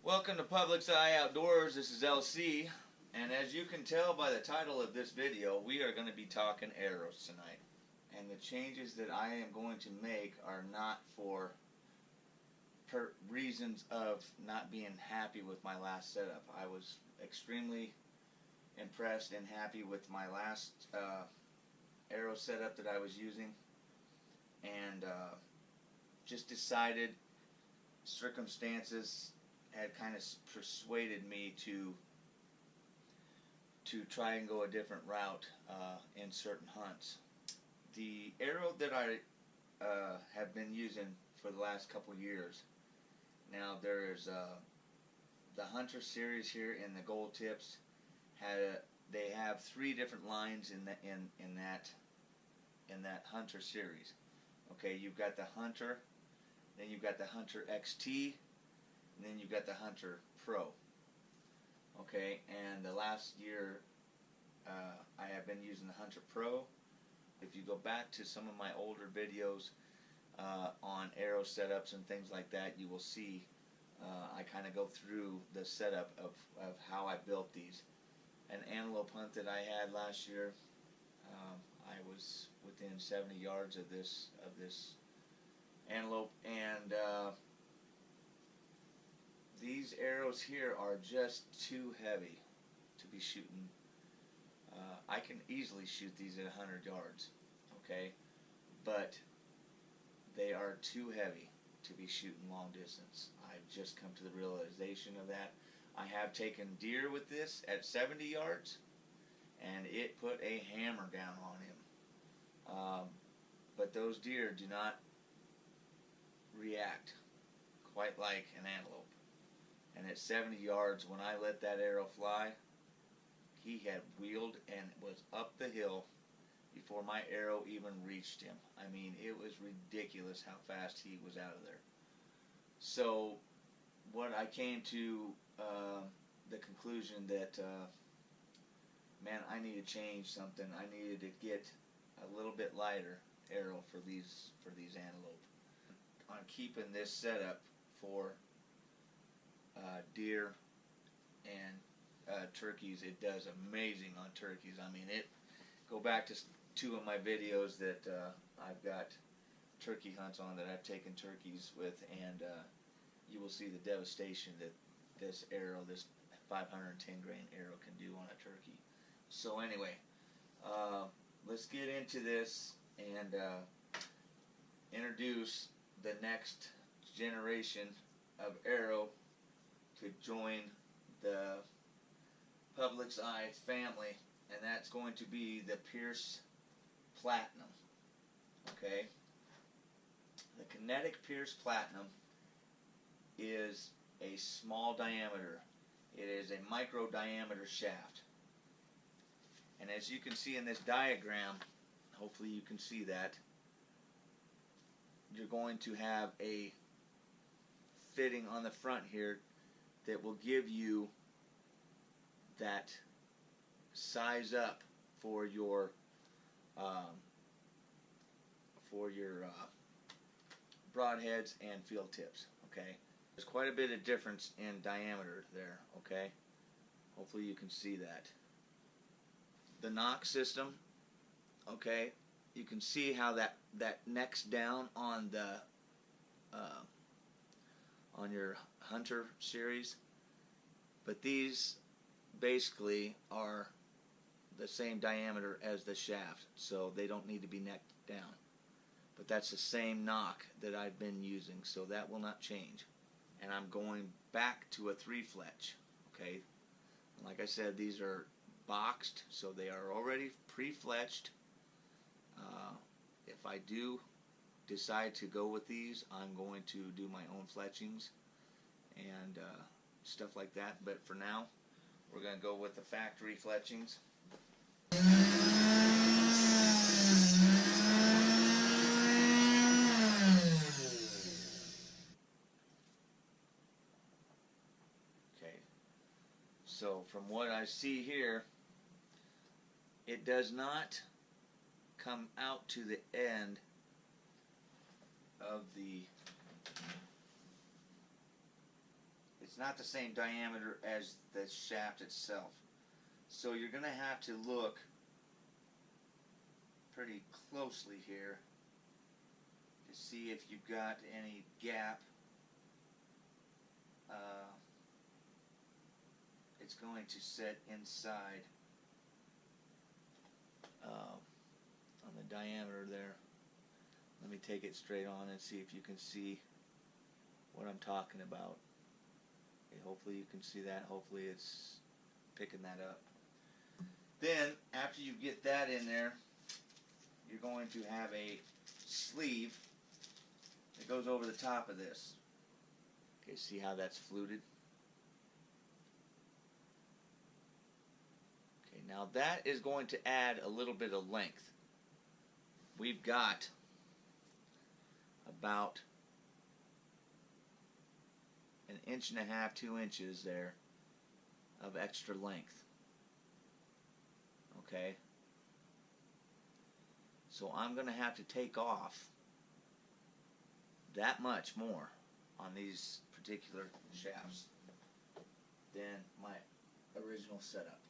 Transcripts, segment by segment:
Welcome to Public's Eye Outdoors. This is LC, and as you can tell by the title of this video, we are going to be talking arrows tonight. And the changes that I am going to make are not for reasons of not being happy with my last setup. I was extremely impressed and happy with my last arrow setup that I was using, and just decided circumstances had kind of persuaded me to try and go a different route in certain hunts. The arrow that I have been using for the last couple years, now there's the Hunter series here in the gold tips. They have 3 different lines in that Hunter series. Okay, you've got the Hunter, then you've got the Hunter XT, and then you've got the Hunter Pro. Okay, and the last year I have been using the Hunter Pro. If you go back to some of my older videos on arrow setups and things like that, you will see I kind of go through the setup of how I built these. An antelope hunt that I had last year, I was within 70 yards of this antelope, and these arrows here are just too heavy to be shooting. I can easily shoot these at 100 yards, okay, but they are too heavy to be shooting long distance. I've just come to the realization of that. I have taken deer with this at 70 yards, and it put a hammer down on him. But those deer do not react quite like an antelope. And at 70 yards, when I let that arrow fly, he had wheeled and was up the hill before my arrow even reached him. I mean, it was ridiculous how fast he was out of there. So what I came to the conclusion that man, I need to change something. I needed to get a little bit lighter arrow for these antelope. On keeping this setup for deer and turkeys, it does amazing on turkeys. I mean, go back to 2 of my videos that I've got turkey hunts on that I've taken turkeys with, and you will see the devastation that this arrow, this 510 grain arrow, can do on a turkey. So anyway, let's get into this and introduce the next generation of arrow to join the Public's Eye family, and that's going to be the Pierce Platnum. Okay, the Kinetic Pierce Platnum is a small diameter. It is a micro diameter shaft, and as you can see in this diagram, hopefully you can see that, you're going to have a fitting on the front here that will give you that size up for your broadheads and field tips. Okay, there's quite a bit of difference in diameter there. Okay, hopefully you can see that. The knock system, okay, you can see how that necks down on the on your Hunter series, but these basically are the same diameter as the shaft, so they don't need to be necked down. But that's the same knock that I've been using, so that will not change. And I'm going back to a 3-fletch. Okay, and like I said, these are boxed, so they are already pre-fletched. If I do decide to go with these, I'm going to do my own fletchings and stuff like that, but for now we're going to go with the factory fletchings. Okay, so from what I see here, it does not come out to the end of the It's not the same diameter as the shaft itself. So you're going to have to look pretty closely here to see if you've got any gap. It's going to set inside on the diameter there. Let me take it straight on and see if you can see what I'm talking about. Okay, hopefully you can see that. Hopefully it's picking that up. Then, after you get that in there, you're going to have a sleeve that goes over the top of this. Okay, see how that's fluted? Okay, now that is going to add a little bit of length. We've got about 1.5 inches, 2 inches there of extra length. Okay? So I'm going to have to take off that much more on these particular shafts than my original setup.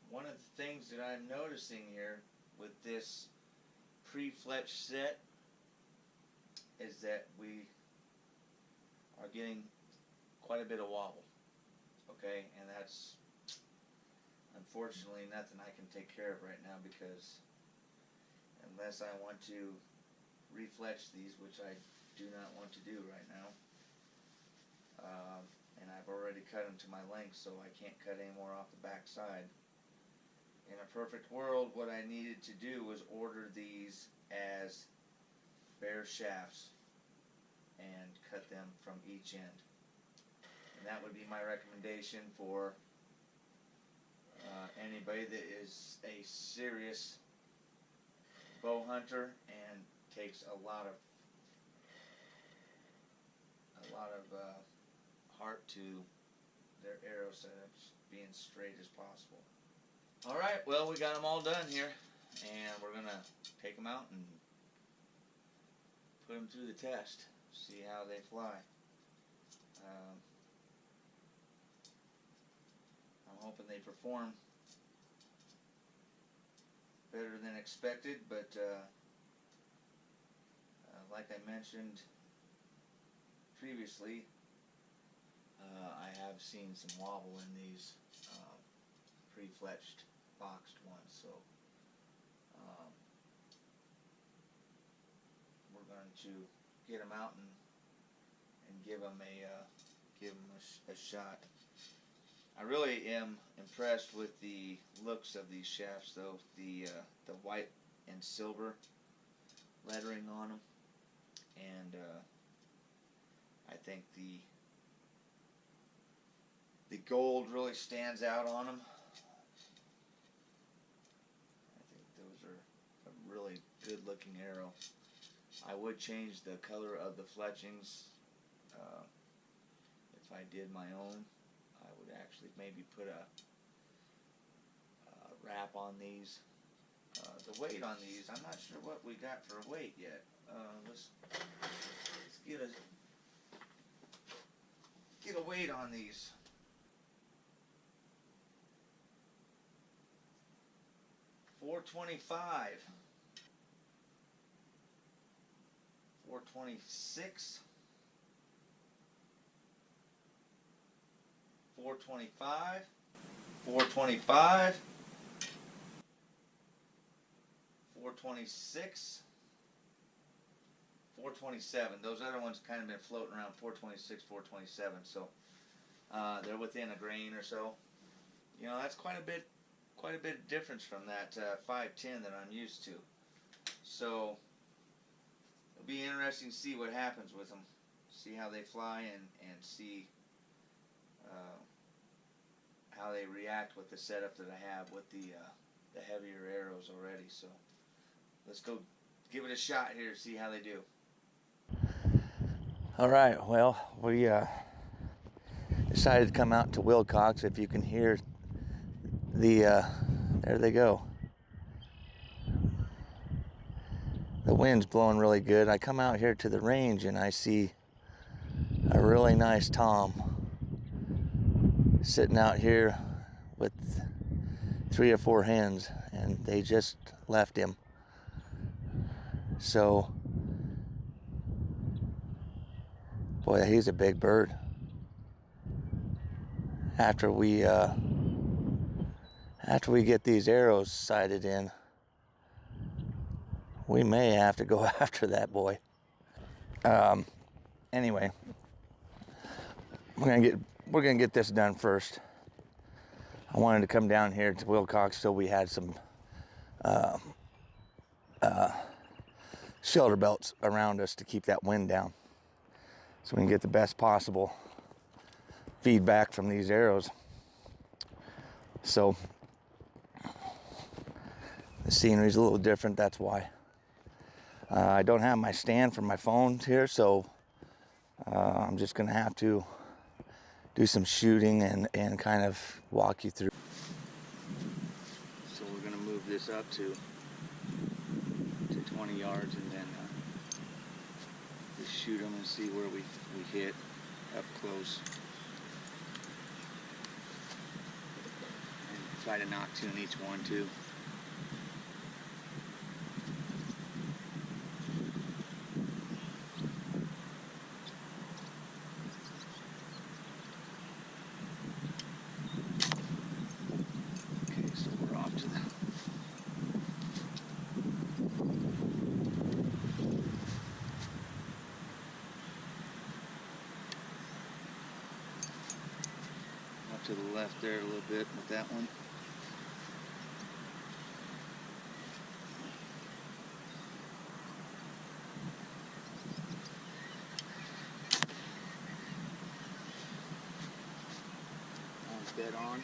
One of the things that I'm noticing here with this pre-fletched set is that we are getting quite a bit of wobble. Okay, and that's unfortunately nothing I can take care of right now, because unless I want to refletch these, which I do not want to do right now, and I've already cut them to my length, so I can't cut any more off the back side. In a perfect world, what I needed to do was order these as bare shafts and cut them from each end. And that would be my recommendation for anybody that is a serious bow hunter and takes a lot of heart to their arrow setups being straight as possible. Alright, well, we got them all done here, and we're going to take them out and put them through the test, see how they fly. I'm hoping they perform better than expected, but like I mentioned previously, I have seen some wobble in these pre-fletched boxed ones, so we're going to get them out and give them a shot. I really am impressed with the looks of these shafts, though. The white and silver lettering on them, and I think the gold really stands out on them. I think those are a really good looking arrow. I would change the color of the fletchings if I did my own. I would actually maybe put a wrap on these. The weight on these, I'm not sure what we got for a weight yet. Let's get a weight on these. $425, $426, $425, $425, $426, $427. Those other ones kind of been floating around $426, $427. So they're within a grain or so. You know, that's quite a bit of difference from that $510 that I'm used to. So it'll be interesting to see what happens with them, see how they fly, and see how they react with the setup that I have with the heavier arrows already. So let's go give it a shot here to see how they do. Alright, well, we decided to come out to Wilcox. If you can hear there they go. The wind's blowing really good. I come out here to the range and I see a really nice tom sitting out here with 3 or 4 hens, and they just left him. So, boy, he's a big bird. After we get these arrows sighted in, we may have to go after that boy. Anyway, we're gonna get this done first. I wanted to come down here to Wilcox so we had some shelter belts around us to keep that wind down, so we can get the best possible feedback from these arrows. So the scenery's a little different, that's why. I don't have my stand for my phone here, so I'm just gonna have to do some shooting and kind of walk you through. So we're gonna move this up to 20 yards and then just shoot them and see where we hit up close. And try to knock tune each one too. Okay, so we're off to the to the left there a little bit with that one. One's dead on.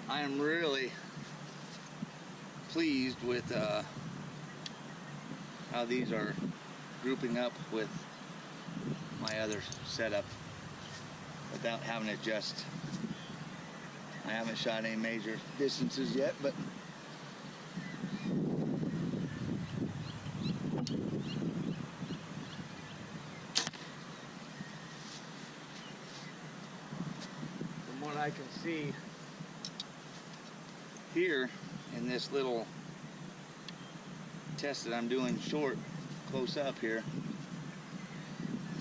I am really pleased with how these are grouping up with my other setup without having to adjust. I haven't shot any major distances yet, but from what I can see here in this little test that I'm doing short, close up here,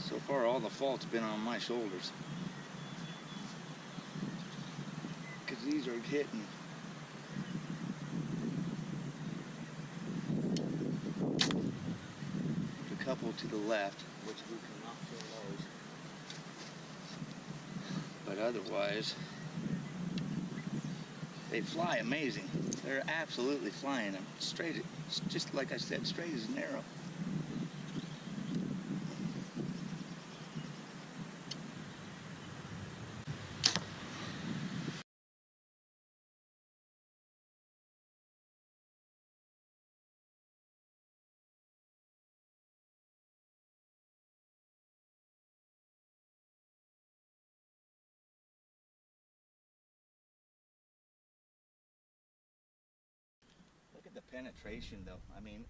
so far all the fault's been on my shoulders, because these are hitting a couple to the left, which we cannot kill those, but otherwise they fly amazing. They're absolutely flying them straight, just like I said, straight as an arrow. Look at the penetration though. I mean,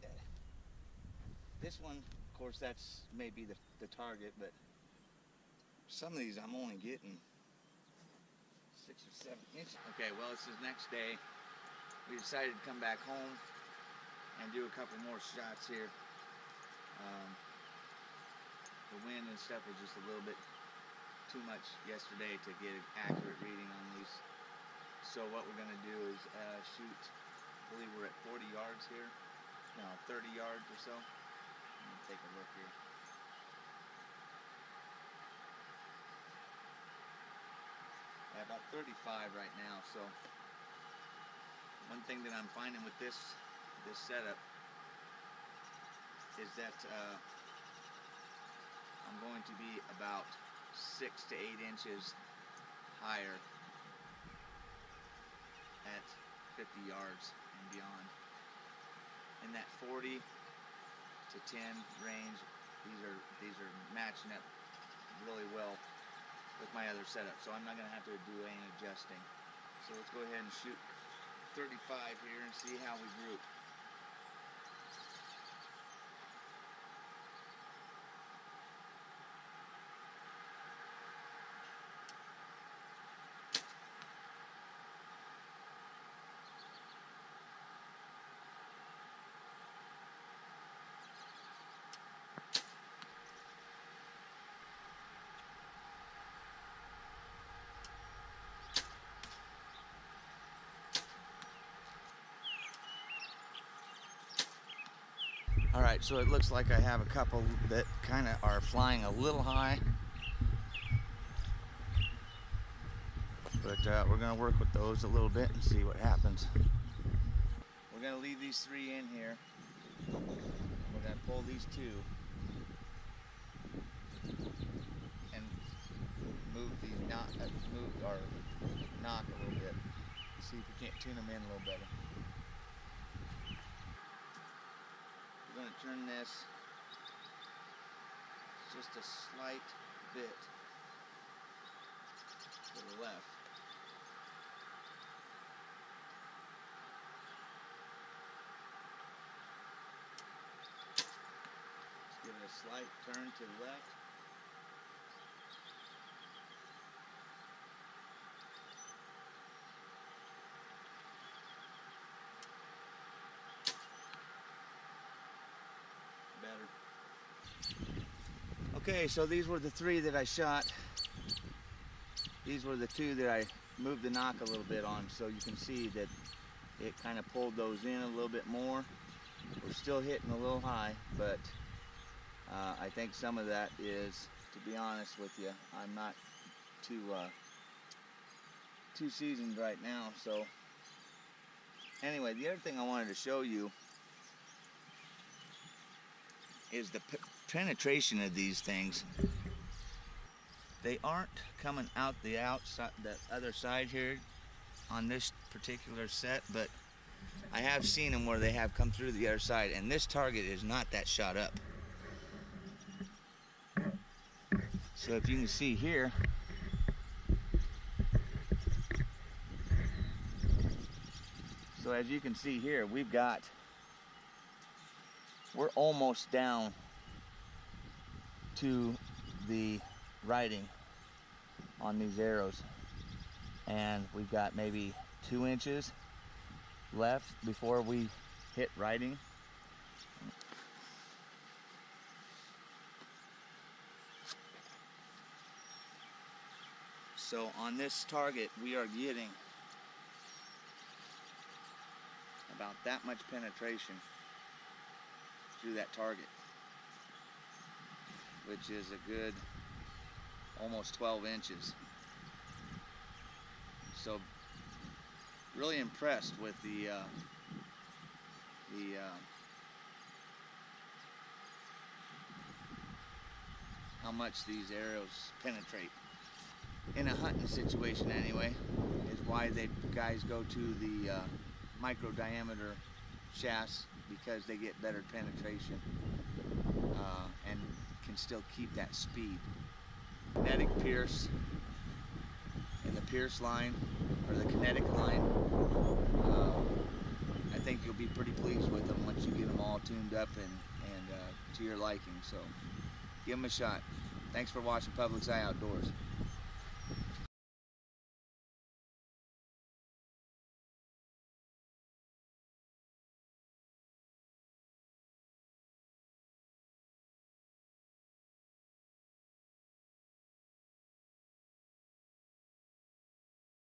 this one, of course, that's maybe the target, but some of these I'm only getting 6 or 7 inches. Okay, well, it's the next day. We decided to come back home and do a couple more shots here. The wind and stuff was just a little bit too much yesterday to get an accurate reading on these. So what we're going to do is shoot, I believe we're at 40 yards here. No, 30 yards or so. Let me take a look here. Yeah, about 35 right now. So one thing that I'm finding with this setup is that I'm going to be about 6 to 8 inches higher at yards and beyond. In that 40 to 10 range, these are matching up really well with my other setup, so I'm not going to have to do any adjusting. So let's go ahead and shoot 35 here and see how we group. Alright, so it looks like I have a couple that kind of are flying a little high. But we're going to work with those a little bit and see what happens. We're going to leave these 3 in here. We're going to pull these 2 and move our knock a little bit. See if we can't tune them in a little better. We're going to turn this just a slight bit to the left. Let's give it a slight turn to the left. Okay, so these were the 3 that I shot. These were the 2 that I moved the knock a little bit on, so you can see that it kind of pulled those in a little bit more. We're still hitting a little high, but I think some of that is, to be honest with you, I'm not too seasoned right now. So anyway, the other thing I wanted to show you is the penetration of these things. They aren't coming out the outside, the other side here on this particular set, but I have seen them where they have come through the other side, and this target is not that shot up. So if you can see here, so as you can see here, we're almost down to the writing on these arrows, and we've got maybe 2 inches left before we hit writing. So on this target we are getting about that much penetration through that target, which is a good almost 12 inches. So really impressed with how much these arrows penetrate. In a hunting situation anyway, is why guys go to the micro diameter shafts, because they get better penetration and can still keep that speed. Kinetic Pierce in the Pierce line, or the Kinetic line, I think you'll be pretty pleased with them once you get them all tuned up and to your liking. So give them a shot. Thanks for watching Public's Eye Outdoors.